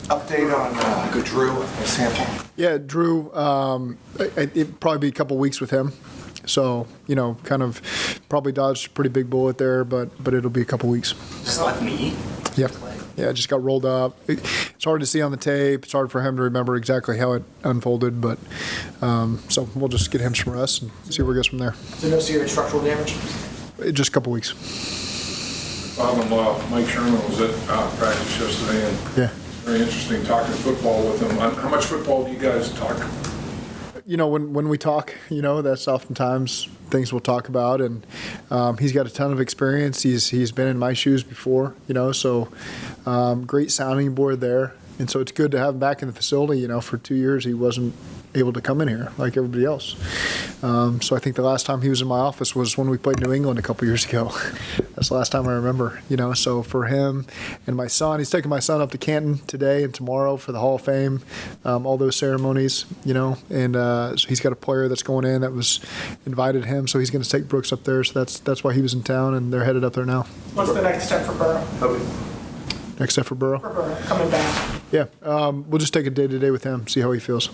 Update on Drew and Sample. Yeah, Drew, it'd probably be a couple weeks with him. So, kind of probably dodged a pretty big bullet there, but it'll be a couple weeks. Just like me? Yep. Yeah, just got rolled up. It's hard to see on the tape. It's hard for him to remember exactly how it unfolded, but so we'll just get him some rest and see where it goes from there. So no serious structural damage? Just a couple weeks. Father-in-law Mike Sherman was at practice yesterday, and Yeah. very interesting talking football with him. How much football do you guys talk? When we talk, that's oftentimes things we'll talk about, and he's got a ton of experience. He's been in my shoes before, so great sounding board there. And so it's good to have him back in the facility. For 2 years he wasn't able to come in here like everybody else. So I think the last time he was in my office was when we played New England a couple years ago. That's the last time I remember, So for him and my son, he's taking my son up to Canton today and tomorrow for the Hall of Fame, all those ceremonies, and so he's got a player that's going in that was invited him, so he's going to take Brooks up there. So that's why he was in town, and they're headed up there now. What's the next step for Burrow? Next step for Burrow? For Burrow, coming back. Yeah, we'll just take it day to day with him, see how he feels.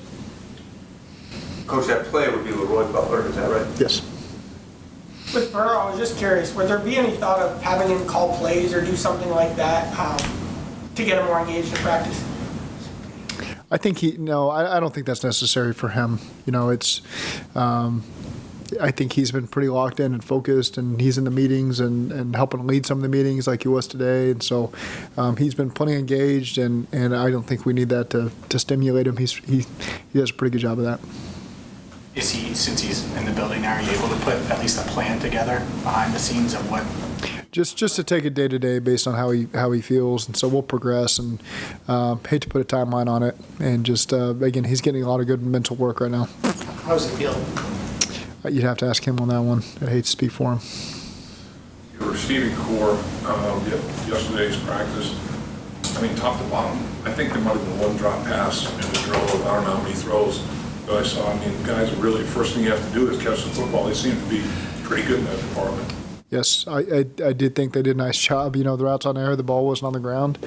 Coach, that play would be Leroy Butler, is that right? Yes. With Burrow, I was just curious, would there be any thought of having him call plays or do something like that to get him more engaged in practice? I think I don't think that's necessary for him. It's I think he's been pretty locked in and focused, and he's in the meetings and helping lead some of the meetings like he was today. And so he's been plenty engaged, and I don't think we need that to stimulate him. He does a pretty good job of that. Is he, since he's in the building now, are you able to put at least a plan together behind the scenes of what? Just to take it day to day based on how he feels, and so we'll progress. And hate to put a timeline on it, and just again, he's getting a lot of good mental work right now. How does he feel? You'd have to ask him on that one. I hate to speak for him. Your receiving core, yesterday's practice, top to bottom, I think there might have been one drop pass in the drill of I don't know how many throws that I saw. Guys are really, first thing you have to do is catch the football. They seem to be pretty good in that department. Yes, I did think they did a nice job. The routes on air, the ball wasn't on the ground.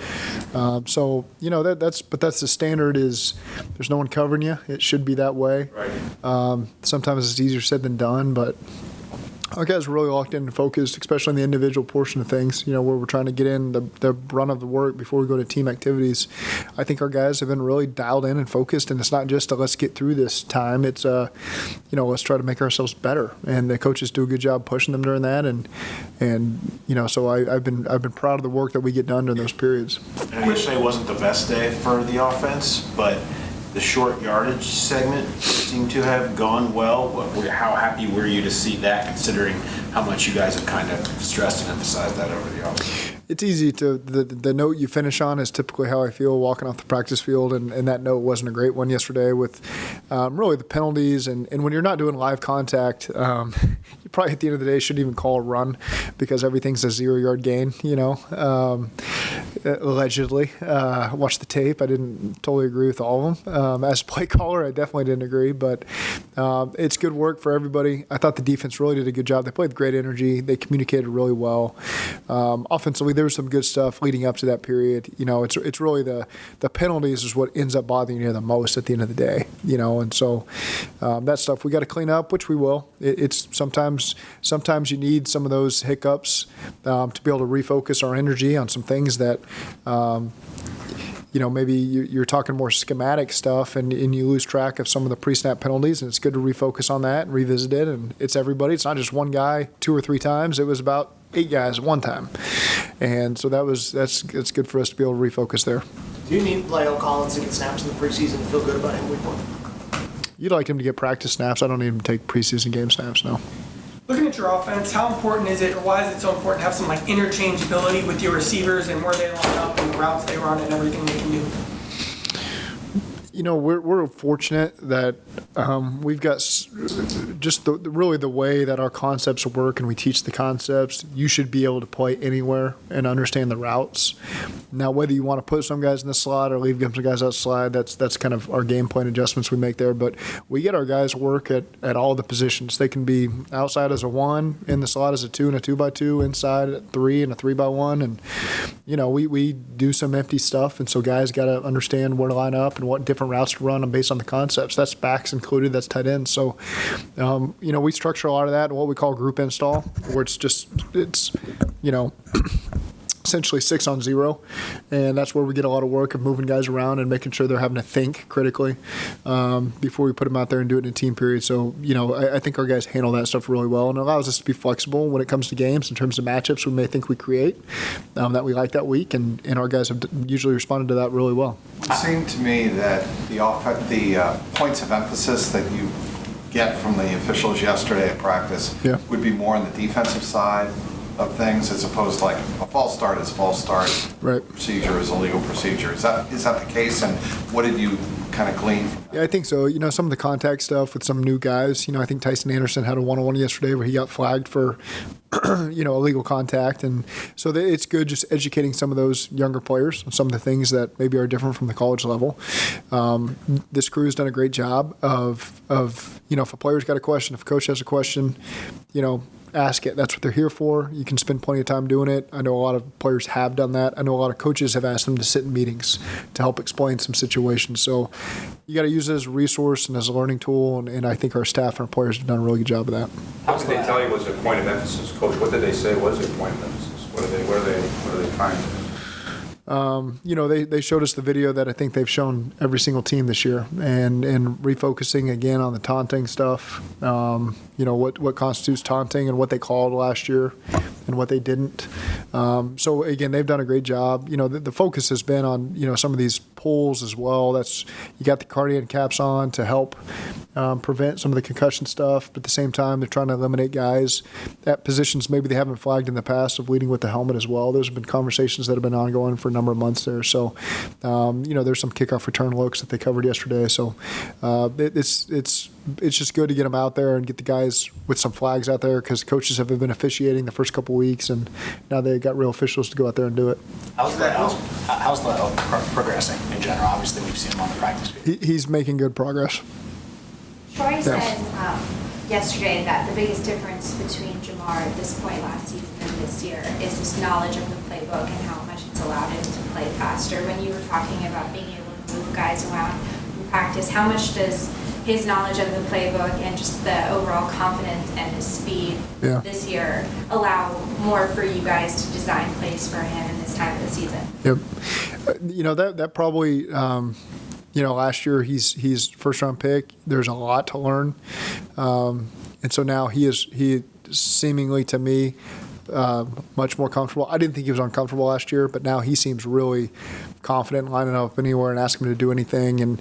So that's the standard. Is there's no one covering you. It should be that way. Right. Sometimes it's easier said than done, but our guys are really locked in and focused, especially in the individual portion of things, where we're trying to get in the run of the work before we go to team activities. I think our guys have been really dialed in and focused, and it's not just let's get through this time. It's, let's try to make ourselves better. And the coaches do a good job pushing them during that. And so I've been proud of the work that we get done during those periods. Yesterday wasn't the best day for the offense, but the short yardage segment seemed to have gone well. How happy were you to see that, considering how much you guys have kind of stressed and emphasized that over the offseason? It's easy to the note you finish on is typically how I feel walking off the practice field, and that note wasn't a great one yesterday with really the penalties, and when you're not doing live contact, you probably at the end of the day shouldn't even call a run because everything's a 0-yard gain, allegedly. Watch the tape. I didn't totally agree with all of them. As a play caller, I definitely didn't agree, but it's good work for everybody. I thought the defense really did a good job. They played with great energy. They communicated really well. Offensively, there was some good stuff leading up to that period. It's really the penalties is what ends up bothering you the most at the end of the day. And so that stuff we got to clean up, which we will. It's sometimes you need some of those hiccups to be able to refocus our energy on some things that maybe you're talking more schematic stuff and you lose track of some of the pre-snap penalties, and it's good to refocus on that and revisit it. And it's everybody. It's not just one guy 2 or 3 times. It was about 8 guys at one time. And so that's good for us to be able to refocus there. Do you need Lyle Collins to get snaps in the preseason and feel good about him week 1? You'd like him to get practice snaps. I don't need him to take preseason game snaps, no. Looking at your offense, how important is it, or why is it so important to have some interchangeability with your receivers and where they line up and the routes they run and everything they can do? we're fortunate that we've got just really the way that our concepts work, and we teach the concepts. You should be able to play anywhere and understand the routes. Now, whether you want to put some guys in the slot or leave some guys outside, that's kind of our game plan adjustments we make there. But we get our guys work at all the positions. They can be outside as a 1, in the slot as a 2 and a 2x2, inside at 3 and a 3x1, and we do some empty stuff, and so guys got to understand where to line up and what different routes to run based on the concepts. That's backs included, that's tight ends. So, we structure a lot of that in what we call group install, where it's essentially 6 on 0, and that's where we get a lot of work of moving guys around and making sure they're having to think critically before we put them out there and do it in a team period. So, I think our guys handle that stuff really well, and it allows us to be flexible when it comes to games in terms of matchups we may think we create that we like that week, and our guys have usually responded to that really well. It seemed to me that the points of emphasis that you get from the officials yesterday at practice would be more on the defensive side of things, as opposed to like a false start is false start, right? Procedure is a legal procedure. Is that the case? And what did you kind of glean from that? Yeah, I think so. Some of the contact stuff with some new guys. I think Tyson Anderson had a 1-on-1 yesterday where he got flagged for illegal contact, and so it's good just educating some of those younger players on some of the things that maybe are different from the college level. This crew's done a great job of if a player's got a question, if a coach has a question, ask it. That's what they're here for. You can spend plenty of time doing it. I know a lot of players have done that. I know a lot of coaches have asked them to sit in meetings to help explain some situations. So you got to use it as a resource and as a learning tool, and I think our staff and our players have done a really good job of that. How did they tell you was their point of emphasis, Coach? What did they say was their point of emphasis? What are they trying to do? They showed us the video that I think they've shown every single team this year, and refocusing again on the taunting stuff. What constitutes taunting and what they called last year and what they didn't. So again, they've done a great job. The focus has been on some of these pulls as well. You got the cardiac caps on to help prevent some of the concussion stuff, but at the same time they're trying to eliminate guys at positions maybe they haven't flagged in the past of leading with the helmet as well. Those have been conversations that have been ongoing for a number of months there. So there's some kickoff return looks that they covered yesterday. So it's just good to get them out there and get the guys with some flags out there, because coaches have been officiating the first couple weeks, and now they've got real officials to go out there and do it. How's the L progressing in general? Obviously, we've seen him on the practice field. He's making good progress. Troy said yesterday that the biggest difference between Jamar at this point last season and this year is his knowledge of the playbook and how much it's allowed him to play faster. When you were talking about being able to move guys around in practice, how much does his knowledge of the playbook and just the overall confidence and his speed this year allow more for you guys to design plays for him in this time of the season? Yep. That probably last year he's first round pick. There's a lot to learn, and so now he seemingly to me much more comfortable. I didn't think he was uncomfortable last year, but now he seems really confident lining up anywhere and asking him to do anything. And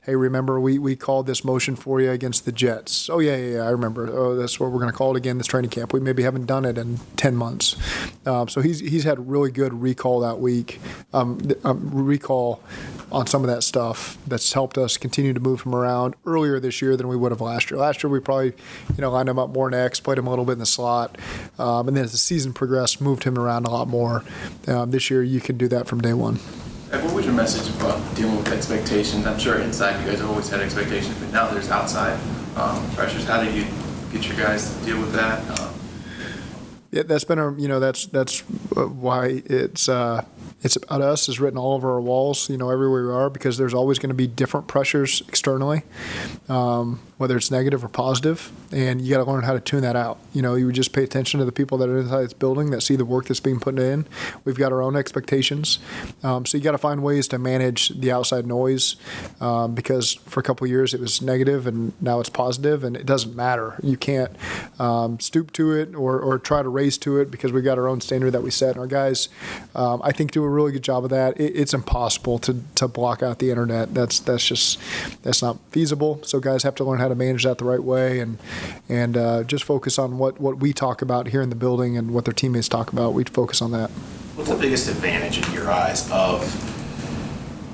hey, remember we called this motion for you against the Jets. Oh yeah, I remember. Oh, that's what we're going to call it again this training camp. We maybe haven't done it in 10 months. So he's had really good recall that week. Recall on some of that stuff that's helped us continue to move him around earlier this year than we would have last year. Last year we probably lined him up more in X, played him a little bit in the slot, and then as the season progressed, moved him around a lot more. This year you can do that from day one. And what was your message about dealing with expectations? I'm sure inside you guys have always had expectations, but now there's outside pressures. How did you get your guys to deal with that? Yeah, that's been that's why it's about us is written all over our walls, everywhere we are, because there's always going to be different pressures externally, whether it's negative or positive, and you got to learn how to tune that out. You would just pay attention to the people that are inside this building that see the work that's being put in. We've got our own expectations, so you got to find ways to manage the outside noise, because for a couple of years it was negative and now it's positive, and it doesn't matter. You can't stoop to it or try to raise to it, because we've got our own standard that we set. And our guys, I think, do a really good job of that. It's impossible to block out the internet. That's not feasible. So guys have to learn how to manage that the right way, and just focus on what we talk about here in the building and what their teammates talk about. We focus on that. What's the biggest advantage in your eyes of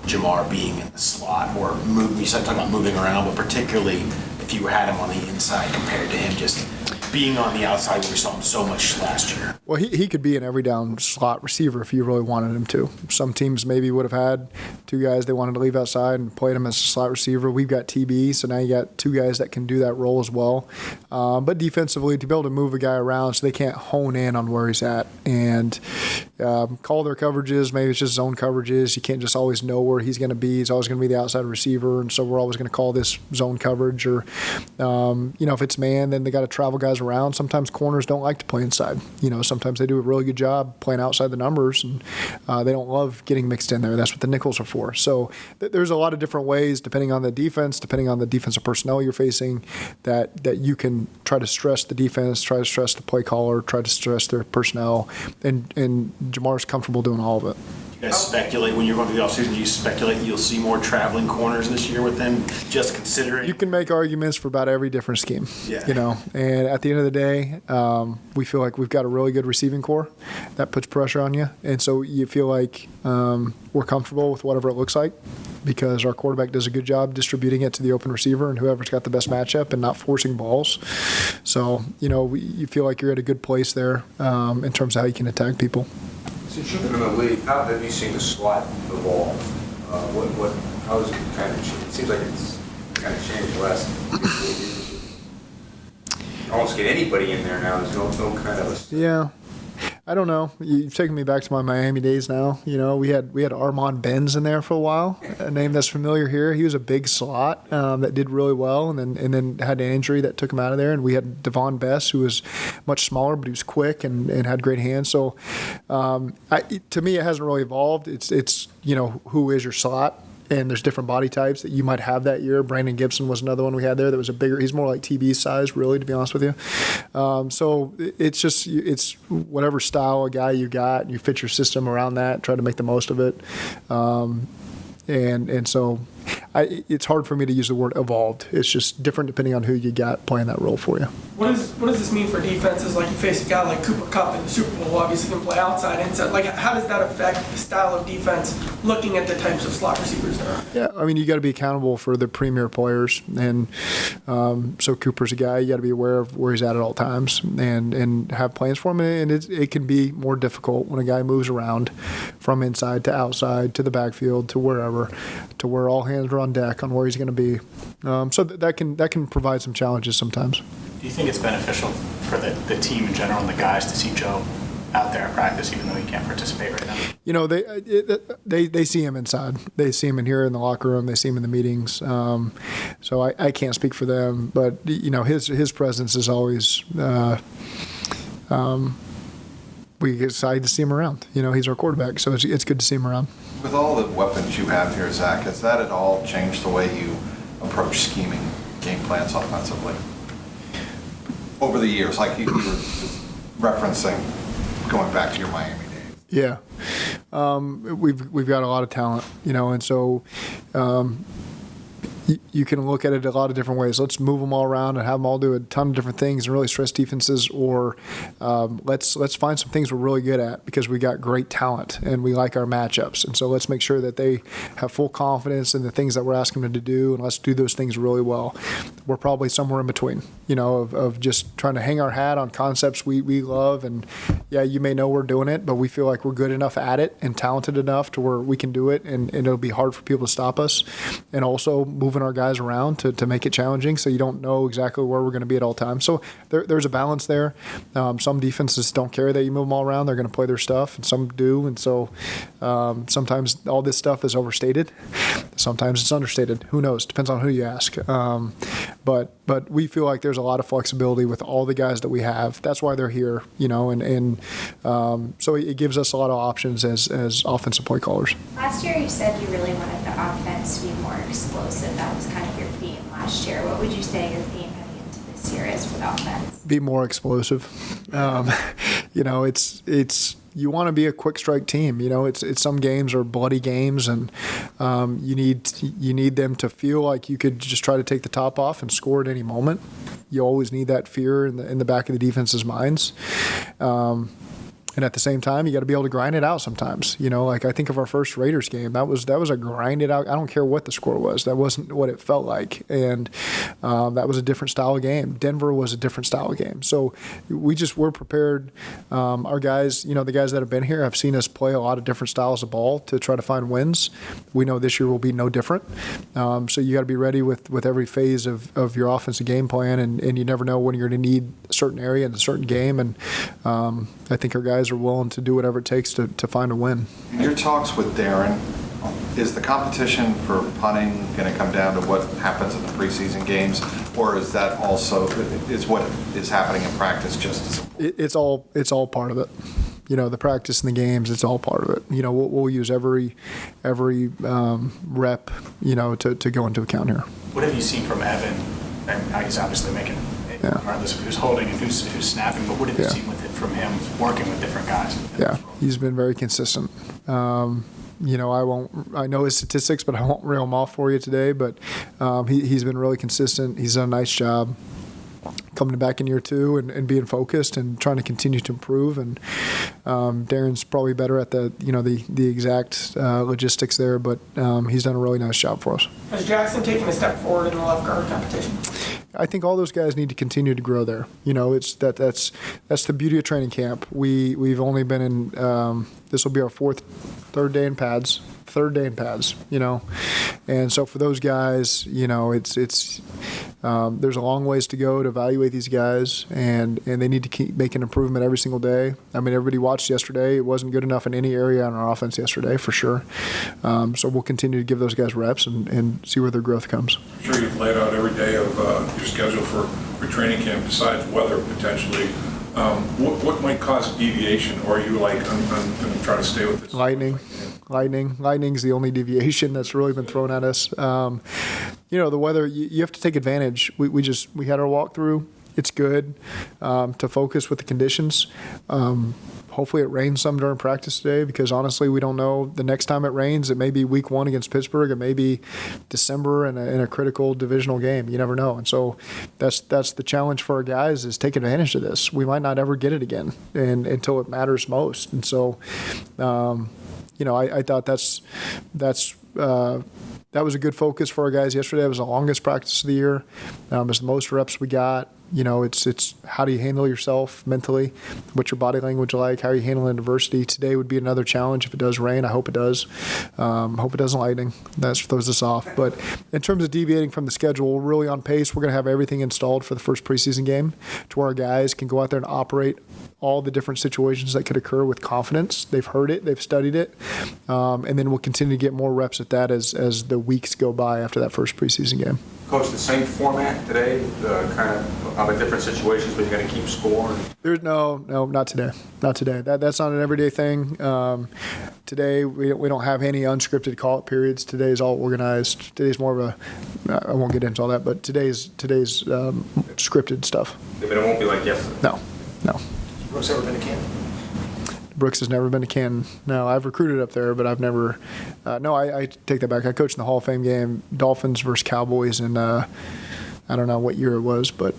Jamar being in the slot or you started talking about moving around, but particularly if you had him on the inside compared to him just being on the outside where we saw him so much last year. Well, he could be an every down slot receiver if you really wanted him to. Some teams maybe would have had two guys they wanted to leave outside and played him as a slot receiver. We've got TB, so now you got two guys that can do that role as well. But defensively, to be able to move a guy around so they can't hone in on where he's at and call their coverages. Maybe it's just zone coverages. You can't just always know where he's going to be. He's always going to be the outside receiver, and so we're always going to call this zone coverage. Or, if it's man, then they got to travel guys around. Sometimes corners don't like to play inside. Sometimes they do a really good job playing outside the numbers, and they don't love getting mixed in there. That's what the nickels are for. So there's a lot of different ways, depending on the defense, depending on the defensive personnel you're facing, that you can try to stress the defense, try to stress the play caller, try to stress their personnel, and Jamar's comfortable doing all of it. You guys speculate when you're going through the offseason, do you speculate you'll see more traveling corners this year with them, just considering? You can make arguments for about every different scheme. Yeah. And at the end of the day, we feel like we've got a really good receiving core that puts pressure on you. And so you feel like we're comfortable with whatever it looks like because our quarterback does a good job distributing it to the open receiver and whoever's got the best matchup and not forcing balls. So, you feel like you're at a good place there in terms of how you can attack people. Since you've been in the league, how have you seen the slot evolve? How has it kind of changed? It seems like it's kind of changed the last few years. You almost get anybody in there now. There's no kind of a... Yeah. I don't know. You've taken me back to my Miami days now. We had Armand Benz in there for a while, a name that's familiar here. He was a big slot that did really well, and then had an injury that took him out of there. And we had Devon Bess, who was much smaller, but he was quick and had great hands. So to me, it hasn't really evolved. It's who is your slot? And there's different body types that you might have that year. Brandon Gibson was another one we had there that was a bigger. He's more like TB size, really, to be honest with you. So it's whatever style of guy you got. You fit your system around that. Try to make the most of it. And so it's hard for me to use the word evolved. It's just different depending on who you got playing that role for you. What does this mean for defenses? Like you face a guy like Cooper Kupp in the Super Bowl, obviously can play outside, inside. Like how does that affect the style of defense looking at the types of slot receivers there are? Yeah, you got to be accountable for the premier players. And so Cooper's a guy, you got to be aware of where he's at all times and have plans for him. And it can be more difficult when a guy moves around from inside to outside to the backfield to wherever, to where all hands are on deck on where he's going to be. So that can provide some challenges sometimes. Do you think it's beneficial for the team in general and the guys to see Joe out there at practice, even though he can't participate right now? They see him inside. They see him in here in the locker room. They see him in the meetings. So I can't speak for them, but his presence is always. We get excited to see him around. He's our quarterback, so it's good to see him around. With all the weapons you have here, Zach, has that at all changed the way you approach scheming game plans offensively? Over the years, like you were referencing, going back to your Miami days. Yeah. We've got a lot of talent, and so you can look at it a lot of different ways. Let's move them all around and have them all do a ton of different things and really stress defenses, or let's find some things we're really good at because we got great talent and we like our matchups. And so let's make sure that they have full confidence in the things that we're asking them to do, and let's do those things really well. We're probably somewhere in between, of just trying to hang our hat on concepts we love. And yeah, you may know we're doing it, but we feel like we're good enough at it and talented enough to where we can do it, and it'll be hard for people to stop us. And also moving our guys around to make it challenging, so you don't know exactly where we're going to be at all times. So there's a balance there. Some defenses don't care that you move them all around. They're going to play their stuff, and some do. And so sometimes all this stuff is overstated. Sometimes it's understated. Who knows? Depends on who you ask. But we feel like there's a lot of flexibility with all the guys that we have. That's why they're here, and so it gives us a lot of options as offensive play callers. Last year you said you really wanted the offense to be more explosive. That was kind of your theme last year. What would you say your theme heading into this year is for the offense? Be more explosive. It's you want to be a quick strike team. It's some games are bloody games, and you need them to feel like you could just try to take the top off and score at any moment. You always need that fear in the back of the defense's minds. And at the same time, you got to be able to grind it out sometimes. Like I think of our first Raiders game. That was a grind it out. I don't care what the score was. That wasn't what it felt like. And that was a different style of game. Denver was a different style of game. So we're prepared. Our guys, the guys that have been here have seen us play a lot of different styles of ball to try to find wins. We know this year will be no different. So you got to be ready with every phase of your offensive game plan. And you never know when you're going to need a certain area in a certain game. And I think our guys are willing to do whatever it takes to find a win. In your talks with Darren, is the competition for punting going to come down to what happens in the preseason games, or is that also is what is happening in practice just as important? It's all part of it. The practice and the games, it's all part of it. We'll use every rep, to go into account here. What have you seen from Evan? And now he's obviously making, regardless of who's holding and who's snapping, but what have you seen from him working with different guys? Yeah, he's been very consistent. I know his statistics, but I won't reel them off for you today. But he's been really consistent. He's done a nice job coming back in year 2 and being focused and trying to continue to improve. And Darren's probably better at the exact logistics there, but he's done a really nice job for us. Has Jackson taken a step forward in the left guard competition? I think all those guys need to continue to grow there. It's that's the beauty of training camp. We've only been in this will be our third day in pads. And so for those guys, it's there's a long ways to go to evaluate these guys, and they need to keep making improvement every single day. I mean, everybody watched yesterday. It wasn't good enough in any area on our offense yesterday, for sure. So we'll continue to give those guys reps and see where their growth comes. I'm sure you've laid out every day of your schedule for training camp besides weather potentially. What might cause a deviation, or are you like, I'm going to try to stay with this? Lightning's the only deviation that's really been thrown at us. The weather, you have to take advantage. We had our walkthrough. It's good to focus with the conditions. Hopefully it rains some during practice today, because honestly we don't know the next time it rains. It may be week 1 against Pittsburgh. It may be December in a critical divisional game. You never know. And so that's the challenge for our guys, is take advantage of this. We might not ever get it again until it matters most. And so I thought that was a good focus for our guys yesterday. It was the longest practice of the year. It's the most reps we got. It's how do you handle yourself mentally? What's your body language like? How are you handling adversity? Today would be another challenge if it does rain. I hope it does. Hope it doesn't lightning. That throws us off. But in terms of deviating from the schedule, we're really on pace. We're going to have everything installed for the first preseason game to where our guys can go out there and operate all the different situations that could occur with confidence. They've heard it. They've studied it. And then we'll continue to get more reps at that as the weeks go by after that first preseason game. Coach, the same format today, kind of the different situations, but you're going to keep scoring? There's no, not today. Not today. That's not an everyday thing. Today, we don't have any unscripted call-up periods. Today is all organized. Today's more of a, I won't get into all that, but today's scripted stuff. But it won't be like yesterday? No. Brooks ever been to Canton? Brooks has never been to Canton. No, I've recruited up there, but I've never. I take that back. I coached in the Hall of Fame game, Dolphins versus Cowboys, and I don't know what year it was, but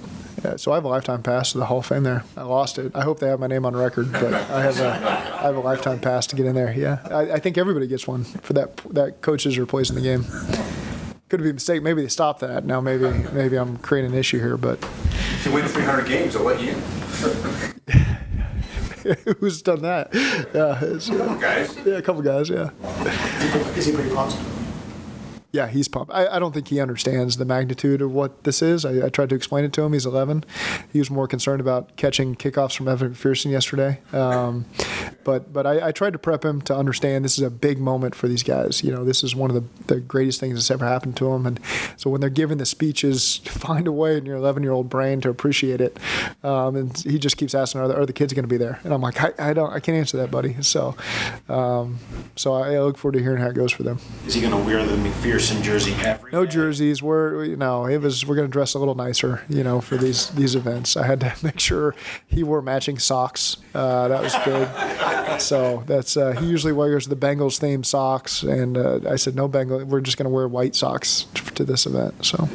so I have a lifetime pass to the Hall of Fame there. I lost it. I hope they have my name on record, but I have a lifetime pass to get in there. Yeah, I think everybody gets one for that coaches or plays in the game. Could be a mistake. Maybe they stopped that. Now maybe I'm creating an issue here, but if you win 300 games, they'll let you in. Who's done that? Yeah, a couple guys. Yeah. Is he pretty pumped? Yeah, he's pumped. I don't think he understands the magnitude of what this is. I tried to explain it to him. He's 11. He was more concerned about catching kickoffs from Evan McPherson yesterday. But I tried to prep him to understand this is a big moment for these guys. This is one of the greatest things that's ever happened to them. And so when they're giving the speeches, find a way in your 11-year-old brain to appreciate it. And he just keeps asking, are the kids going to be there? And I'm like, I can't answer that, buddy. So I look forward to hearing how it goes for them. Is he going to wear the McPherson jersey every No day? jerseys. We're going to dress a little nicer, for these events. I had to make sure he wore matching socks. That was big. So that's he usually wears the Bengals themed socks, and I said no Bengals. We're just going to wear white socks to this event. So.